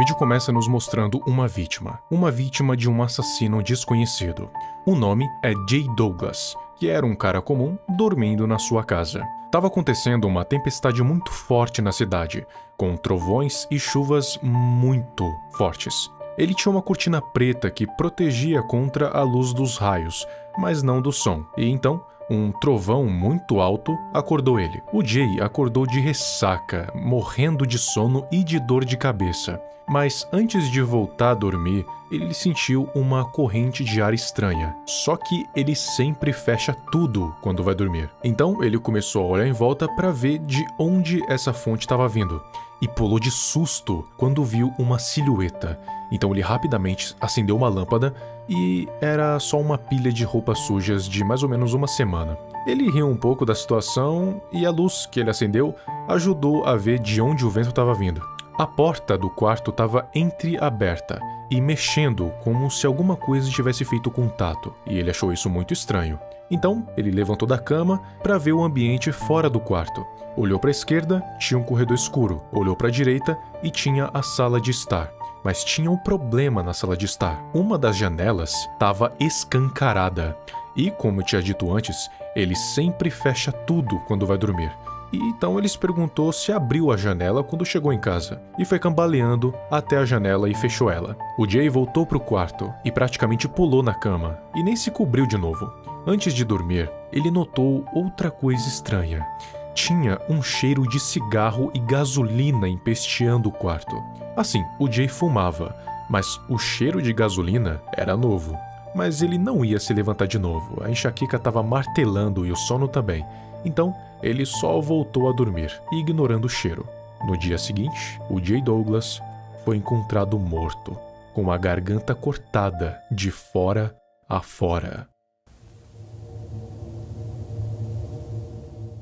vídeo começa nos mostrando uma vítima de um assassino desconhecido. O nome é Jay Douglas, que era um cara comum dormindo na sua casa. Estava acontecendo uma tempestade muito forte na cidade, com trovões e chuvas muito fortes. Ele tinha uma cortina preta que protegia contra a luz dos raios, mas não do som, e então um trovão muito alto acordou ele. O Jay acordou de ressaca, morrendo de sono e de dor de cabeça. Mas antes de voltar a dormir, ele sentiu uma corrente de ar estranha. Só que ele sempre fecha tudo quando vai dormir. Então ele começou a olhar em volta para ver de onde essa fonte estava vindo. E pulou de susto quando viu uma silhueta. Então ele rapidamente acendeu uma lâmpada e era só uma pilha de roupas sujas de mais ou menos uma semana. Ele riu um pouco da situação e a luz que ele acendeu ajudou a ver de onde o vento estava vindo. A porta do quarto estava entreaberta e mexendo como se alguma coisa tivesse feito contato, e ele achou isso muito estranho. Então, ele levantou da cama para ver o ambiente fora do quarto. Olhou para a esquerda, tinha um corredor escuro. Olhou para a direita e tinha a sala de estar. Mas tinha um problema na sala de estar. Uma das janelas estava escancarada. E, como eu tinha dito antes, ele sempre fecha tudo quando vai dormir. E então ele se perguntou se abriu a janela quando chegou em casa, e foi cambaleando até a janela e fechou ela. O Jay voltou para o quarto e praticamente pulou na cama, e nem se cobriu de novo. Antes de dormir, ele notou outra coisa estranha. Tinha um cheiro de cigarro e gasolina empesteando o quarto. Assim, o Jay fumava, mas o cheiro de gasolina era novo. Mas ele não ia se levantar de novo, a enxaqueca estava martelando e o sono também. Então, ele só voltou a dormir, ignorando o cheiro. No dia seguinte, o Jay Douglas foi encontrado morto, com a garganta cortada de fora a fora.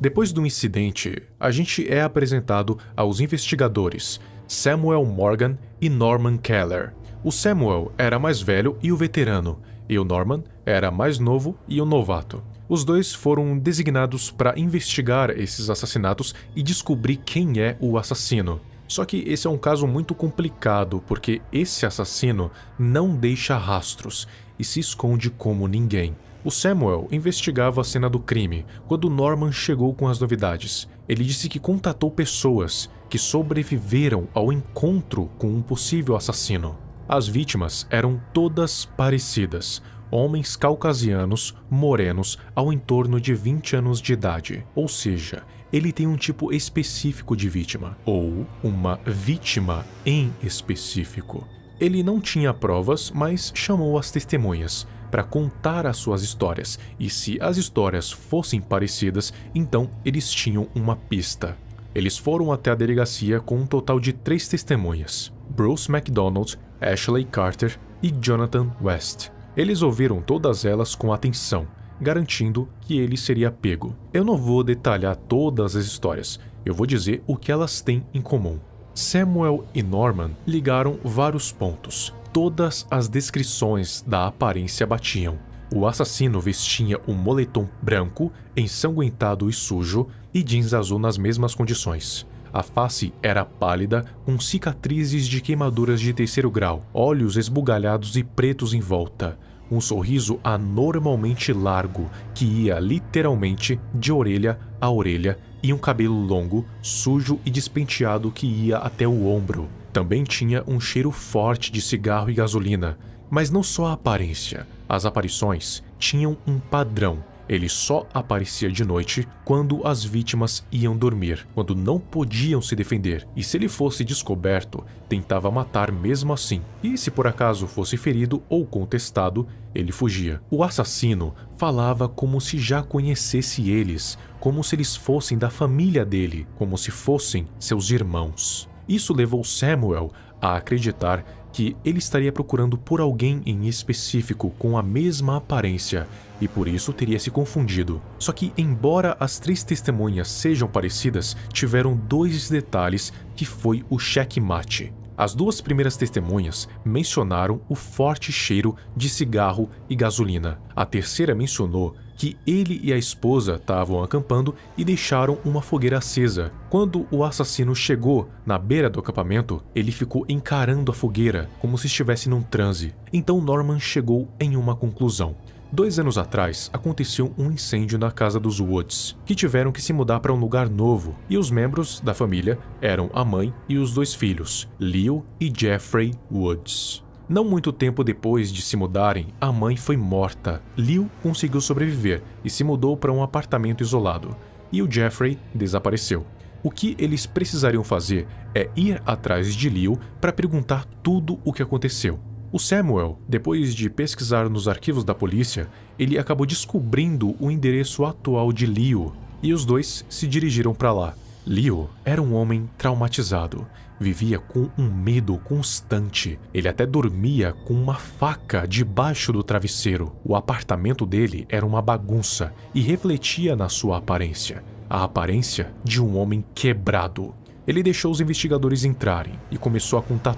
Depois do incidente, a gente é apresentado aos investigadores Samuel Morgan e Norman Keller. O Samuel era mais velho e o veterano, e o Norman era mais novo e o novato. Os dois foram designados para investigar esses assassinatos e descobrir quem é o assassino. Só que esse é um caso muito complicado, porque esse assassino não deixa rastros e se esconde como ninguém. O Samuel investigava a cena do crime quando Norman chegou com as novidades. Ele disse que contatou pessoas que sobreviveram ao encontro com um possível assassino. As vítimas eram todas parecidas. Homens caucasianos, morenos, ao entorno de 20 anos de idade. Ou seja, ele tem um tipo específico de vítima, ou uma vítima em específico. Ele não tinha provas, mas chamou as testemunhas para contar as suas histórias, e se as histórias fossem parecidas, então eles tinham uma pista. Eles foram até a delegacia com um total de 3 testemunhas: Bruce McDonald, Ashley Carter e Jonathan West. Eles ouviram todas elas com atenção, garantindo que ele seria pego. Eu não vou detalhar todas as histórias, eu vou dizer o que elas têm em comum. Samuel e Norman ligaram vários pontos. Todas as descrições da aparência batiam. O assassino vestia um moletom branco, ensanguentado e sujo, e jeans azul nas mesmas condições. A face era pálida, com cicatrizes de queimaduras de 3º grau, olhos esbugalhados e pretos em volta, um sorriso anormalmente largo que ia literalmente de orelha a orelha e um cabelo longo, sujo e despenteado que ia até o ombro. Também tinha um cheiro forte de cigarro e gasolina, mas não só a aparência. As aparições tinham um padrão. Ele só aparecia de noite quando as vítimas iam dormir, quando não podiam se defender, e se ele fosse descoberto, tentava matar mesmo assim, e se por acaso fosse ferido ou contestado, ele fugia. O assassino falava como se já conhecesse eles, como se eles fossem da família dele, como se fossem seus irmãos. Isso levou Samuel a acreditar que ele estaria procurando por alguém em específico com a mesma aparência e por isso teria se confundido. Só que, embora as 3 testemunhas sejam parecidas, tiveram 2 detalhes que foi o checkmate. As 2 primeiras testemunhas mencionaram o forte cheiro de cigarro e gasolina. A terceira mencionou que ele e a esposa estavam acampando e deixaram uma fogueira acesa. Quando o assassino chegou na beira do acampamento, ele ficou encarando a fogueira como se estivesse num transe. Então Norman chegou em uma conclusão. 2 anos atrás, aconteceu um incêndio na casa dos Woods, que tiveram que se mudar para um lugar novo, e os membros da família eram a mãe e os 2 filhos, Leo e Jeffrey Woods. Não muito tempo depois de se mudarem, a mãe foi morta. Leo conseguiu sobreviver e se mudou para um apartamento isolado, e o Jeffrey desapareceu. O que eles precisariam fazer é ir atrás de Leo para perguntar tudo o que aconteceu. O Samuel, depois de pesquisar nos arquivos da polícia, ele acabou descobrindo o endereço atual de Leo, e os 2 se dirigiram para lá. Leo era um homem traumatizado, vivia com um medo constante. Ele até dormia com uma faca debaixo do travesseiro. O apartamento dele era uma bagunça e refletia na sua aparência, a aparência de um homem quebrado. Ele deixou os investigadores entrarem e começou a contar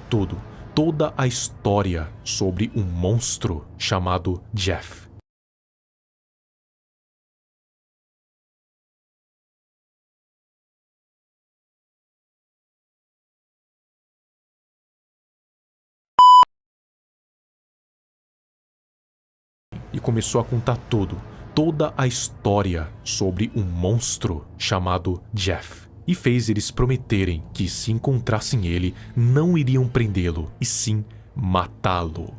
toda a história sobre um monstro chamado Jeff. E começou a contar toda a história sobre um monstro chamado Jeff. E fez eles prometerem que, se encontrassem ele, não iriam prendê-lo, e sim matá-lo.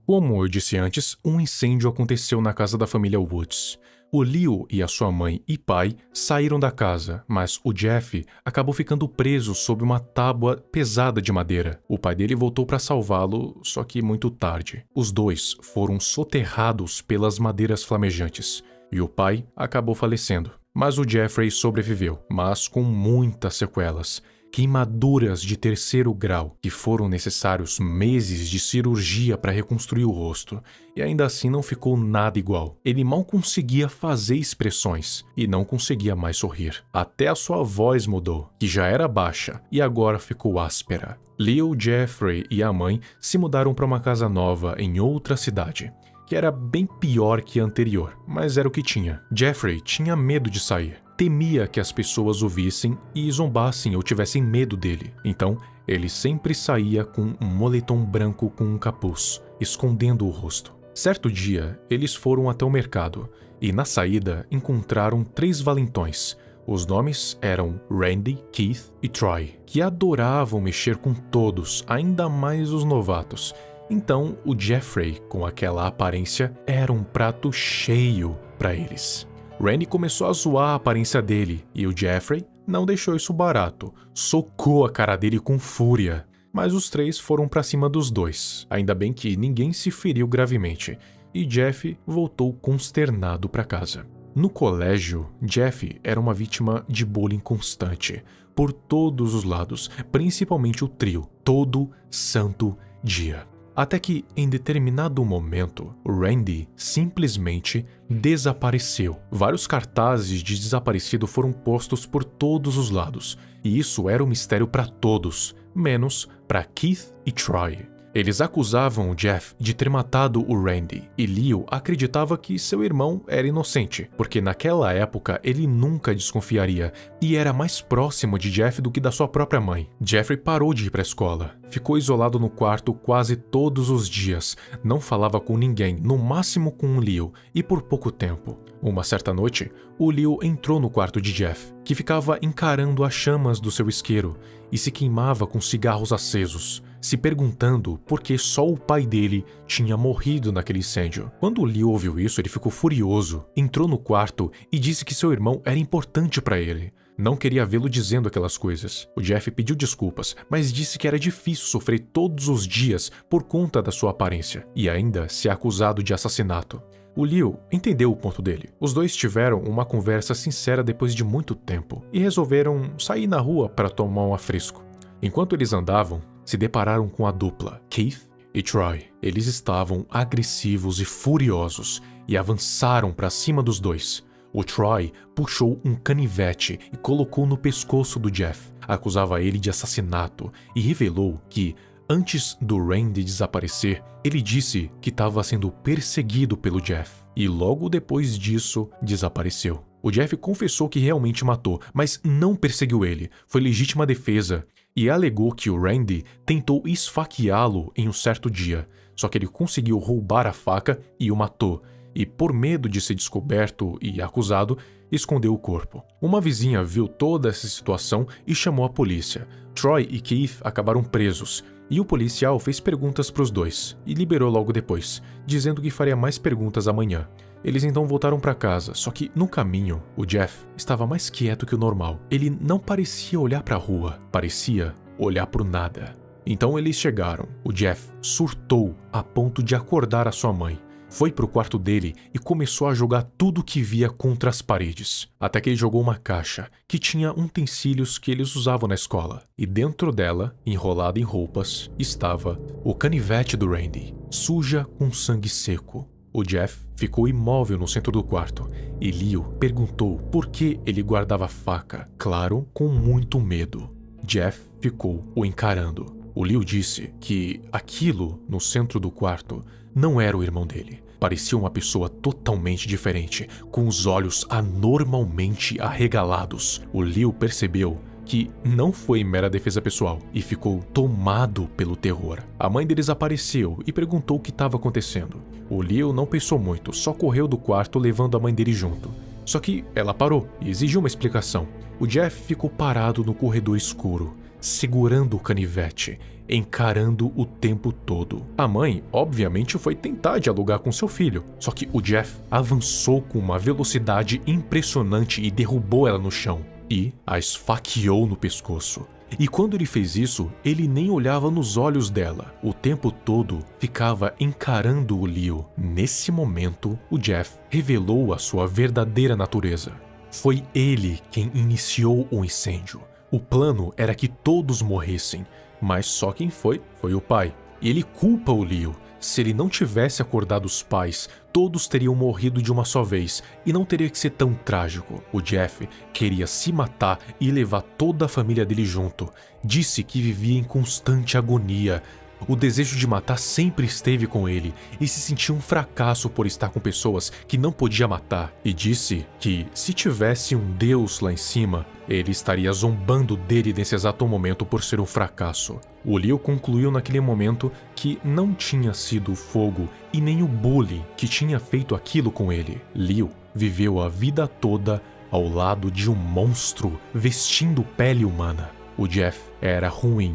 Como eu disse antes, um incêndio aconteceu na casa da família Woods. O Leo e a sua mãe e pai saíram da casa, mas o Jeff acabou ficando preso sob uma tábua pesada de madeira. O pai dele voltou para salvá-lo, só que muito tarde. Os 2 foram soterrados pelas madeiras flamejantes, e o pai acabou falecendo. Mas o Jeffrey sobreviveu, mas com muitas sequelas. Queimaduras de 3º grau, que foram necessários meses de cirurgia para reconstruir o rosto, e ainda assim não ficou nada igual. Ele mal conseguia fazer expressões e não conseguia mais sorrir. Até a sua voz mudou, que já era baixa e agora ficou áspera. Leo, Jeffrey e a mãe se mudaram para uma casa nova em outra cidade, que era bem pior que a anterior, mas era o que tinha. Jeffrey tinha medo de sair. Temia que as pessoas o vissem e zombassem ou tivessem medo dele. Então, ele sempre saía com um moletom branco com um capuz, escondendo o rosto. Certo dia, eles foram até o mercado e, na saída, encontraram 3 valentões. Os nomes eram Randy, Keith e Troy, que adoravam mexer com todos, ainda mais os novatos. Então, o Jeffrey, com aquela aparência, era um prato cheio para eles. Randy começou a zoar a aparência dele, e o Jeffrey não deixou isso barato, socou a cara dele com fúria. Mas os 3 foram pra cima dos 2, ainda bem que ninguém se feriu gravemente, e Jeff voltou consternado pra casa. No colégio, Jeff era uma vítima de bullying constante, por todos os lados, principalmente o trio, todo santo dia. Até que, em determinado momento, Randy simplesmente desapareceu. Vários cartazes de desaparecido foram postos por todos os lados, e isso era um mistério para todos, menos para Keith e Troy. Eles acusavam o Jeff de ter matado o Randy, e Leo acreditava que seu irmão era inocente, porque naquela época ele nunca desconfiaria, e era mais próximo de Jeff do que da sua própria mãe. Jeffrey parou de ir para a escola, ficou isolado no quarto quase todos os dias, não falava com ninguém, no máximo com o Leo, e por pouco tempo. Uma certa noite, o Leo entrou no quarto de Jeff, que ficava encarando as chamas do seu isqueiro, e se queimava com cigarros acesos, se perguntando por que só o pai dele tinha morrido naquele incêndio. Quando o Leo ouviu isso, ele ficou furioso, entrou no quarto e disse que seu irmão era importante para ele. Não queria vê-lo dizendo aquelas coisas. O Jeff pediu desculpas, mas disse que era difícil sofrer todos os dias por conta da sua aparência, e ainda ser acusado de assassinato. O Leo entendeu o ponto dele. Os 2 tiveram uma conversa sincera depois de muito tempo, e resolveram sair na rua para tomar um afresco. Enquanto eles andavam, se depararam com a dupla, Keith e Troy. Eles estavam agressivos e furiosos e avançaram para cima dos 2. O Troy puxou um canivete e colocou no pescoço do Jeff. Acusava ele de assassinato e revelou que, Antes do Randy desaparecer, ele disse que estava sendo perseguido pelo Jeff e logo depois disso desapareceu. O Jeff confessou que realmente matou, mas não perseguiu ele, foi legítima defesa e alegou que o Randy tentou esfaqueá-lo em um certo dia, só que ele conseguiu roubar a faca e o matou, e por medo de ser descoberto e acusado, escondeu o corpo. Uma vizinha viu toda essa situação e chamou a polícia. Troy e Keith acabaram presos, e o policial fez perguntas para os dois e liberou logo depois, dizendo que faria mais perguntas amanhã. Eles então voltaram para casa, só que no caminho, o Jeff estava mais quieto que o normal. Ele não parecia olhar para a rua, parecia olhar para o nada. Então eles chegaram. O Jeff surtou a ponto de acordar a sua mãe. Foi pro quarto dele e começou a jogar tudo que via contra as paredes, até que ele jogou uma caixa que tinha utensílios que eles usavam na escola, e dentro dela, enrolado em roupas, estava o canivete do Randy, suja com sangue seco. O Jeff ficou imóvel no centro do quarto e Leo perguntou por que ele guardava a faca, claro, com muito medo. Jeff ficou o encarando. O Leo disse que aquilo no centro do quarto não era o irmão dele. Parecia uma pessoa totalmente diferente, com os olhos anormalmente arregalados. O Leo percebeu que não foi mera defesa pessoal e ficou tomado pelo terror. A mãe deles apareceu e perguntou o que estava acontecendo. O Leo não pensou muito, só correu do quarto levando a mãe dele junto. Só que ela parou e exigiu uma explicação. O Jeff ficou parado no corredor escuro, segurando o canivete, encarando o tempo todo. A mãe, obviamente, foi tentar dialogar com seu filho, só que o Jeff avançou com uma velocidade impressionante e derrubou ela no chão e a esfaqueou no pescoço. E quando ele fez isso, ele nem olhava nos olhos dela. O tempo todo ficava encarando o Leo. Nesse momento, o Jeff revelou a sua verdadeira natureza. Foi ele quem iniciou o incêndio. O plano era que todos morressem, mas só quem foi o pai. E ele culpa o Leo. Se ele não tivesse acordado os pais, todos teriam morrido de uma só vez e não teria que ser tão trágico. O Jeff queria se matar e levar toda a família dele junto. Disse que vivia em constante agonia. O desejo de matar sempre esteve com ele e se sentia um fracasso por estar com pessoas que não podia matar. E disse que, se tivesse um Deus lá em cima, ele estaria zombando dele nesse exato momento por ser um fracasso. O Leo concluiu naquele momento que não tinha sido o fogo e nem o bullying que tinha feito aquilo com ele. Leo viveu a vida toda ao lado de um monstro vestindo pele humana. O Jeff era ruim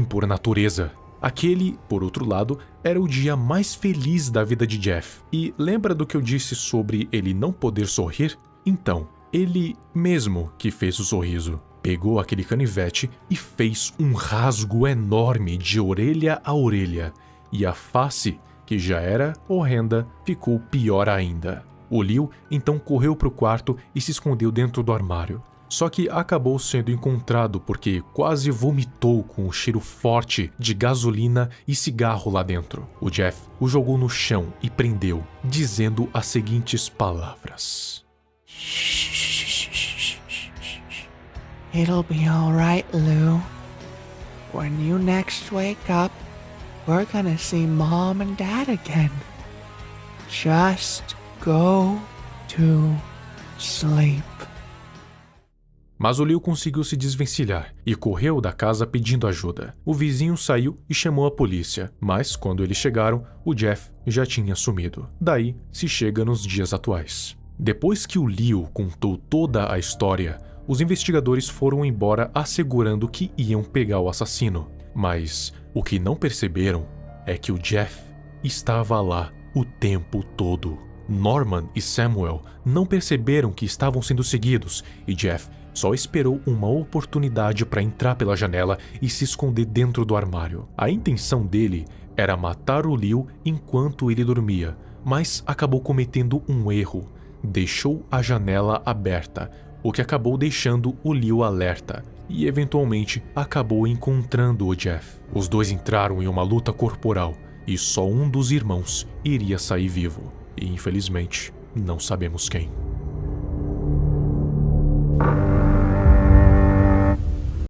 por natureza. Aquele, por outro lado, era o dia mais feliz da vida de Jeff. E lembra do que eu disse sobre ele não poder sorrir? Então, ele mesmo que fez o sorriso. Pegou aquele canivete e fez um rasgo enorme de orelha a orelha. E a face, que já era horrenda, ficou pior ainda. O Leo então correu para o quarto e se escondeu dentro do armário. Só que acabou sendo encontrado porque quase vomitou com o cheiro forte de gasolina e cigarro lá dentro. O Jeff o jogou no chão e prendeu, dizendo as seguintes palavras: It'll be alright, Lou. When you next wake up, we're gonna see Mom and Dad again. Just go to sleep. Mas o Leo conseguiu se desvencilhar e correu da casa pedindo ajuda. O vizinho saiu e chamou a polícia, mas quando eles chegaram, o Jeff já tinha sumido. Daí se chega nos dias atuais. Depois que o Leo contou toda a história, os investigadores foram embora assegurando que iam pegar o assassino. Mas o que não perceberam é que o Jeff estava lá o tempo todo. Norman e Samuel não perceberam que estavam sendo seguidos e Jeff só esperou uma oportunidade para entrar pela janela e se esconder dentro do armário. A intenção dele era matar o Leo enquanto ele dormia, mas acabou cometendo um erro. Deixou a janela aberta, o que acabou deixando o Leo alerta e eventualmente acabou encontrando o Jeff. Os dois entraram em uma luta corporal e só um dos irmãos iria sair vivo. E infelizmente, não sabemos quem.